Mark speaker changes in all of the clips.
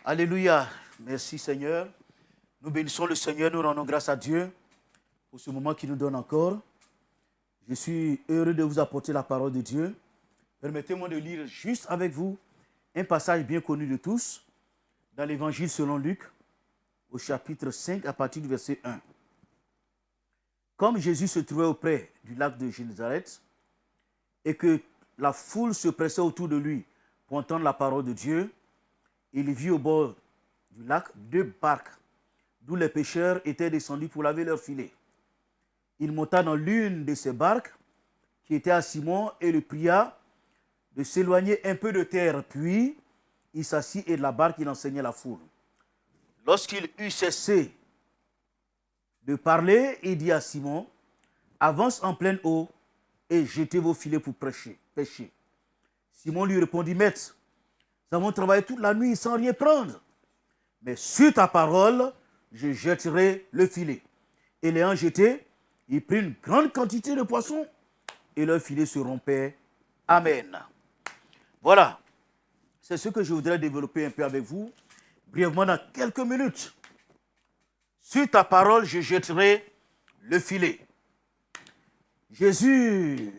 Speaker 1: Alléluia. Merci Seigneur. Nous bénissons le Seigneur, nous rendons grâce à Dieu pour ce moment qu'il nous donne encore. Je suis heureux de vous apporter la parole de Dieu. Permettez-moi de lire juste avec vous un passage bien connu de tous dans l'Évangile selon Luc, au chapitre 5, à partir du verset 1. Comme Jésus se trouvait auprès du lac de Génézareth et que la foule se pressait autour de lui pour entendre la parole de Dieu, il vit au bord du lac 2 barques d'où les pêcheurs étaient descendus pour laver leurs filets. Il monta dans l'une de ces barques qui était à Simon et le pria de s'éloigner un peu de terre. Puis il s'assit et de la barque il enseignait la foule. Lorsqu'il eut cessé de parler, il dit à Simon, avance en pleine eau et jetez vos filets pour pêcher. Simon lui répondit, Maître, nous avons travaillé toute la nuit sans rien prendre. Mais sur ta parole, je jetterai le filet. Et l'ayant jeté, il prit une grande quantité de poissons et leur filet se rompait. Amen. Voilà. C'est ce que je voudrais développer un peu avec vous, brièvement dans quelques minutes. Sur ta parole, je jetterai le filet. Jésus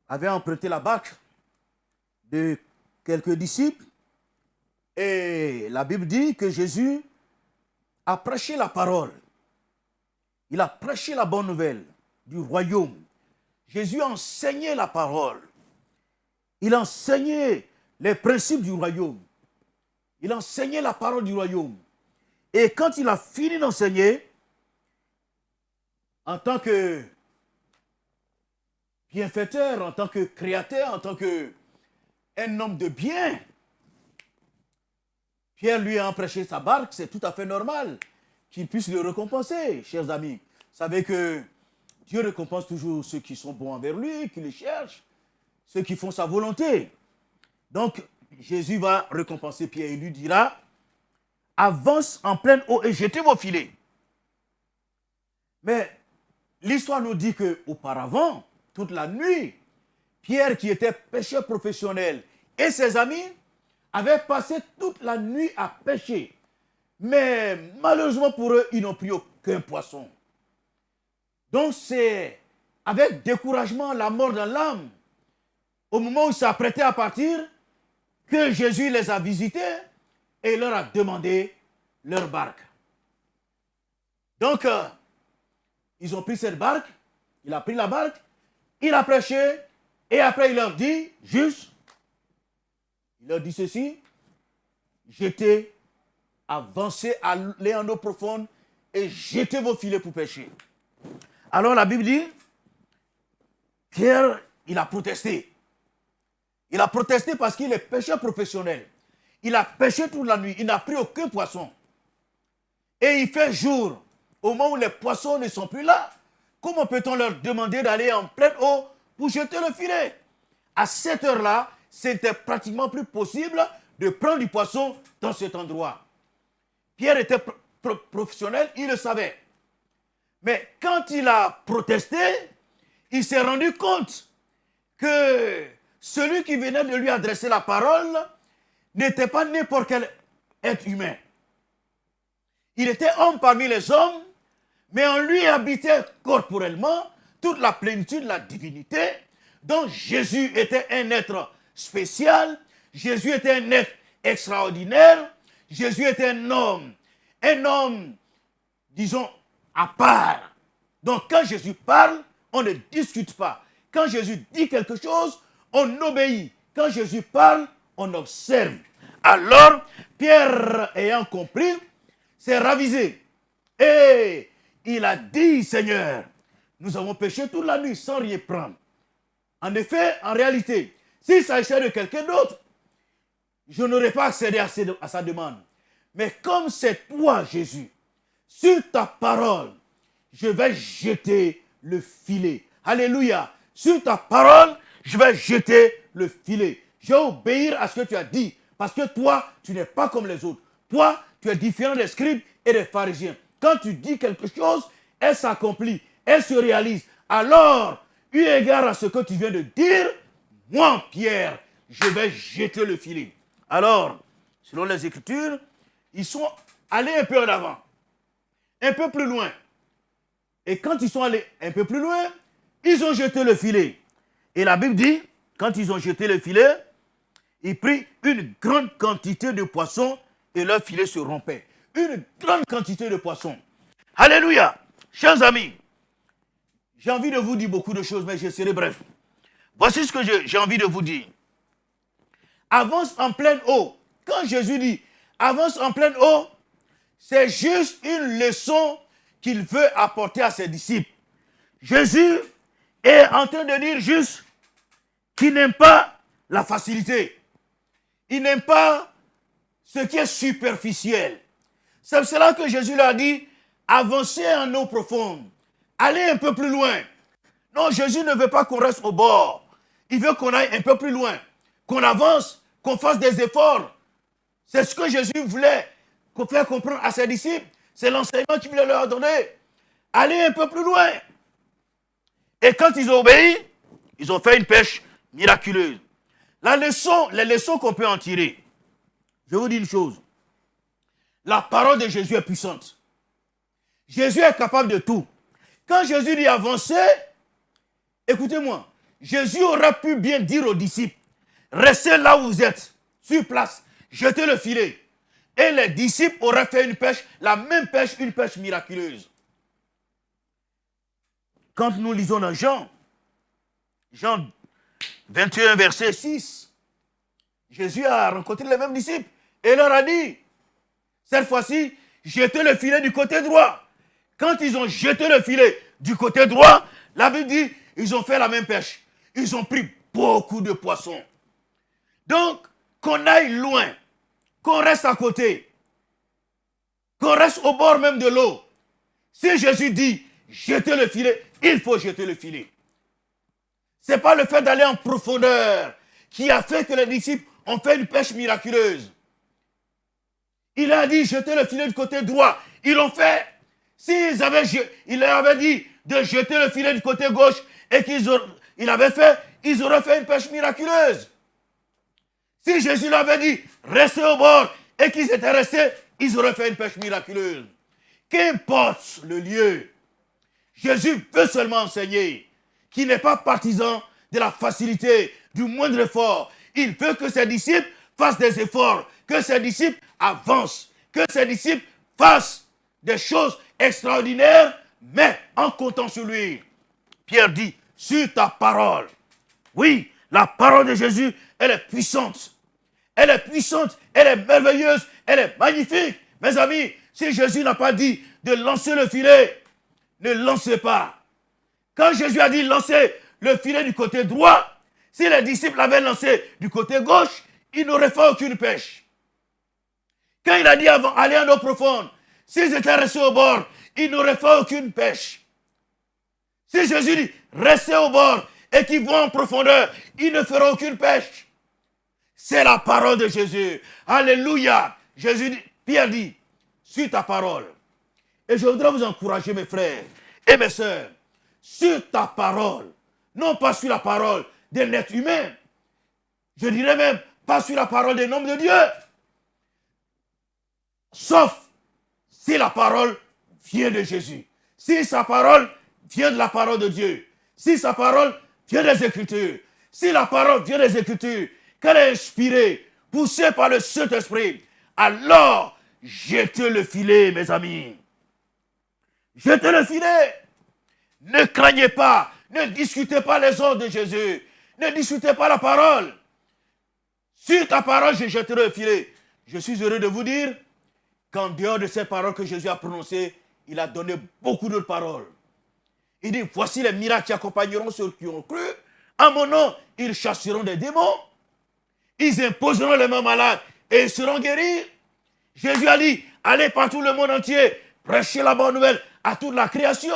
Speaker 1: avait emprunté la barque de quelques disciples et la Bible dit que Jésus a prêché la parole. Il a prêché la bonne nouvelle du royaume. Jésus a enseigné la parole. Il a enseigné les principes du royaume. Il a enseigné la parole du royaume. Et quand il a fini d'enseigner, en tant que bienfaiteur, en tant que créateur, en tant qu'un homme de bien, Pierre lui a prêché sa barque, c'est tout à fait normal qu'il puisse le récompenser, chers amis. Vous savez que Dieu récompense toujours ceux qui sont bons envers lui, qui le cherchent, ceux qui font sa volonté. Donc, Jésus va récompenser Pierre et lui dira, avance en pleine eau et jetez vos filets. Mais l'histoire nous dit qu'auparavant, toute la nuit, Pierre, qui était pêcheur professionnel, et ses amis avaient passé toute la nuit à pêcher. Mais malheureusement pour eux, ils n'ont pris aucun poisson. Donc c'est avec découragement, la mort dans l'âme, au moment où ils s'apprêtaient à partir, que Jésus les a visités et leur a demandé leur barque. Donc, ils ont pris cette barque, il a pris la barque, il a prêché, et après il leur dit, juste, il leur dit ceci, jetez, avancez, allez en eau profonde et jetez vos filets pour pêcher. Alors la Bible dit, Pierre, il a protesté. Il a protesté parce qu'il est pêcheur professionnel. Il a pêché toute la nuit, il n'a pris aucun poisson. Et il fait jour, au moment où les poissons ne sont plus là, comment peut-on leur demander d'aller en pleine eau pour jeter le filet? À cette heure-là, c'était pratiquement plus possible de prendre du poisson dans cet endroit. Pierre était professionnel, il le savait. Mais quand il a protesté, il s'est rendu compte que celui qui venait de lui adresser la parole n'était pas n'importe quel être humain. Il était homme parmi les hommes, mais en lui habitait corporellement toute la plénitude de la divinité. Donc Jésus était un être spécial, Jésus était un être extraordinaire, Jésus était un homme, disons, à part. Donc quand Jésus parle, on ne discute pas. Quand Jésus dit quelque chose, on obéit. Quand Jésus parle, on observe. Alors, Pierre, ayant compris, s'est ravisé. Et il a dit, Seigneur, nous avons péché toute la nuit sans rien prendre. En effet, en réalité, s'il s'agissait de quelqu'un d'autre, je n'aurais pas accédé à sa demande. Mais comme c'est toi, Jésus, sur ta parole, je vais jeter le filet. Alléluia. Sur ta parole, je vais jeter le filet. Je vais obéir à ce que tu as dit. Parce que toi, tu n'es pas comme les autres. Toi, tu es différent des scribes et des pharisiens. Quand tu dis quelque chose, elle s'accomplit, elle se réalise. Alors, eu égard à ce que tu viens de dire, moi, Pierre, je vais jeter le filet. Alors, selon les Écritures, ils sont allés un peu en avant, un peu plus loin. Et quand ils sont allés un peu plus loin, ils ont jeté le filet. Et la Bible dit, quand ils ont jeté le filet, ils prirent une grande quantité de poissons et leur filet se rompait. Une grande quantité de poissons. Alléluia. Chers amis, j'ai envie de vous dire beaucoup de choses, mais je serai bref. Voici ce que j'ai envie de vous dire. Avance en pleine eau. Quand Jésus dit avance en pleine eau, c'est juste une leçon qu'il veut apporter à ses disciples. Jésus est en train de dire juste qu'il n'aime pas la facilité. Il n'aime pas ce qui est superficiel. C'est pour cela que Jésus leur a dit, avancez en eau profonde. Allez un peu plus loin. Non, Jésus ne veut pas qu'on reste au bord. Il veut qu'on aille un peu plus loin. Qu'on avance, qu'on fasse des efforts. C'est ce que Jésus voulait faire comprendre à ses disciples. C'est l'enseignement qu'il voulait leur donner. Allez un peu plus loin. Et quand ils ont obéi, ils ont fait une pêche miraculeuse. Les leçons qu'on peut en tirer. Je vous dis une chose. La parole de Jésus est puissante. Jésus est capable de tout. Quand Jésus dit avancer, écoutez-moi, Jésus aurait pu bien dire aux disciples, restez là où vous êtes, sur place, jetez le filet. Et les disciples auraient fait une pêche, la même pêche, une pêche miraculeuse. Quand nous lisons dans Jean 21, verset 6, Jésus a rencontré les mêmes disciples et leur a dit, cette fois-ci, jetez le filet du côté droit. Quand ils ont jeté le filet du côté droit, la Bible dit, ils ont fait la même pêche. Ils ont pris beaucoup de poissons. Donc, qu'on aille loin, qu'on reste à côté, qu'on reste au bord même de l'eau. Si Jésus dit, jetez le filet, il faut jeter le filet. Ce n'est pas le fait d'aller en profondeur qui a fait que les disciples ont fait une pêche miraculeuse. Il a dit, jetez le filet du côté droit. Ils l'ont fait. Il leur avait dit de jeter le filet du côté gauche et ils auraient fait une pêche miraculeuse. Si Jésus leur avait dit, restez au bord et qu'ils étaient restés, ils auraient fait une pêche miraculeuse. Qu'importe le lieu, Jésus veut seulement enseigner qu'il n'est pas partisan de la facilité, du moindre effort. Il veut que ses disciples fassent des efforts, que ses disciples avancent, que ses disciples fassent des choses extraordinaires, mais en comptant sur lui. Pierre dit, sur ta parole. Oui, la parole de Jésus, elle est puissante. Elle est puissante, elle est merveilleuse, elle est magnifique. Mes amis, si Jésus n'a pas dit de lancer le filet, ne lancez pas. Quand Jésus a dit lancer le filet du côté droit, si les disciples l'avaient lancé du côté gauche, ils n'auraient fait aucune pêche. Quand il a dit avant, allez en eau profonde, s'ils étaient restés au bord, ils n'auraient fait aucune pêche. Si Jésus dit, restez au bord et qu'ils vont en profondeur, ils ne feront aucune pêche. C'est la parole de Jésus. Alléluia. Pierre dit, sur ta parole. Et je voudrais vous encourager, mes frères et mes sœurs, sur ta parole. Non pas sur la parole d'un être humain. Je dirais même, pas sur la parole d'un homme de Dieu. Sauf si la parole vient de Jésus. Si sa parole vient de la parole de Dieu. Si sa parole vient des Écritures. Si la parole vient des Écritures, qu'elle est inspirée, poussée par le Saint-Esprit, alors jetez le filet, mes amis. Jetez le filet. Ne craignez pas. Ne discutez pas les ordres de Jésus. Ne discutez pas la parole. Sur ta parole, je jetterai le filet. Je suis heureux de vous dire qu'en dehors de ces paroles que Jésus a prononcées, il a donné beaucoup d'autres paroles. Il dit, voici les miracles qui accompagneront ceux qui ont cru. En mon nom, ils chasseront des démons. Ils imposeront les mains malades et ils seront guéris. Jésus a dit, allez partout le monde entier, prêchez la bonne nouvelle à toute la création.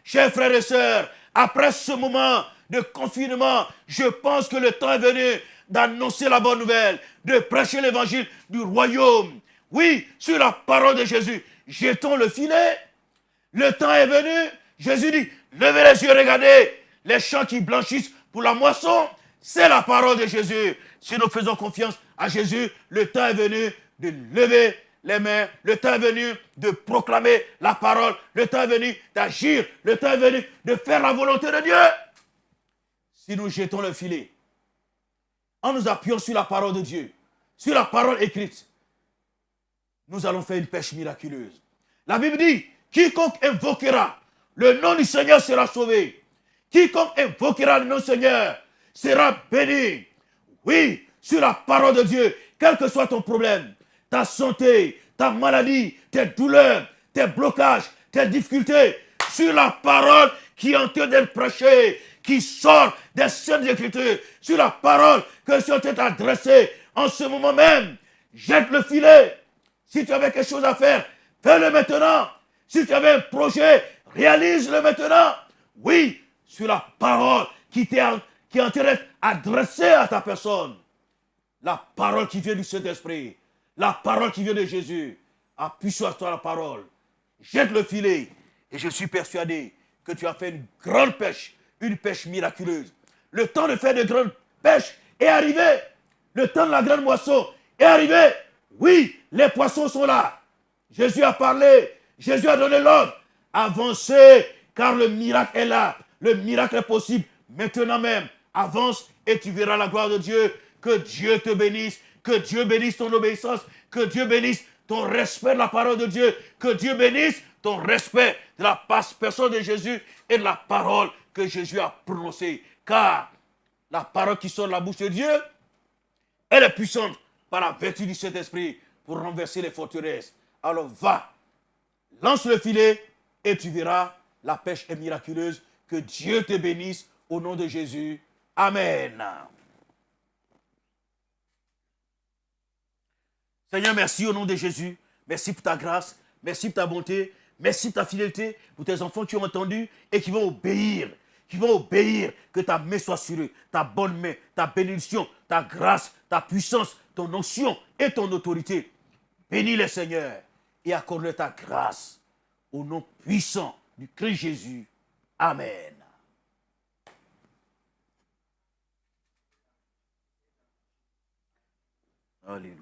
Speaker 1: Chers frères et sœurs, après ce moment de confinement, je pense que le temps est venu d'annoncer la bonne nouvelle, de prêcher l'évangile du royaume. Oui, sur la parole de Jésus, jetons le filet. Le temps est venu. Jésus dit, levez les yeux, regardez les champs qui blanchissent pour la moisson. C'est la parole de Jésus. Si nous faisons confiance à Jésus, le temps est venu de lever les mains. Le temps est venu de proclamer la parole. Le temps est venu d'agir. Le temps est venu de faire la volonté de Dieu. Si nous jetons le filet, en nous appuyant sur la parole de Dieu, sur la parole écrite, nous allons faire une pêche miraculeuse. La Bible dit, quiconque invoquera le nom du Seigneur sera sauvé. Quiconque invoquera le nom du Seigneur sera béni. Oui, sur la parole de Dieu, quel que soit ton problème, ta santé, ta maladie, tes douleurs, tes blocages, tes difficultés, sur la parole qui est en train d'être prêchée, qui sort des saintes écritures, sur la parole que je suis en train d'adresser en ce moment même, jette le filet. Si tu avais quelque chose à faire, fais-le maintenant. Si tu avais un projet, réalise-le maintenant. Oui, sur la parole qui est en train d'être adressée à ta personne. La parole qui vient du Saint-Esprit. La parole qui vient de Jésus. Appuie sur toi la parole. Jette le filet. Et je suis persuadé que tu as fait une grande pêche. Une pêche miraculeuse. Le temps de faire de grandes pêches est arrivé. Le temps de la grande moisson est arrivé. Oui, les poissons sont là. Jésus a parlé. Jésus a donné l'ordre. Avancez, car le miracle est là. Le miracle est possible. Maintenant même, avance et tu verras la gloire de Dieu. Que Dieu te bénisse. Que Dieu bénisse ton obéissance. Que Dieu bénisse ton respect de la parole de Dieu. Que Dieu bénisse ton respect de la personne de Jésus et de la parole que Jésus a prononcée. Car la parole qui sort de la bouche de Dieu, elle est puissante par la vertu du Saint-Esprit pour renverser les forteresses. Alors va, lance le filet et tu verras, la pêche est miraculeuse. Que Dieu te bénisse au nom de Jésus. Amen. Seigneur, merci au nom de Jésus. Merci pour ta grâce. Merci pour ta bonté. Merci pour ta fidélité. Pour tes enfants qui ont entendu et qui vont obéir. Qui vont obéir. Que ta main soit sur eux. Ta bonne main, ta bénédiction, ta grâce, ta puissance, ton onction et ton autorité. Bénis-les, Seigneur, et accorde-leur ta grâce. Au nom puissant du Christ Jésus. Amen. Alléluia.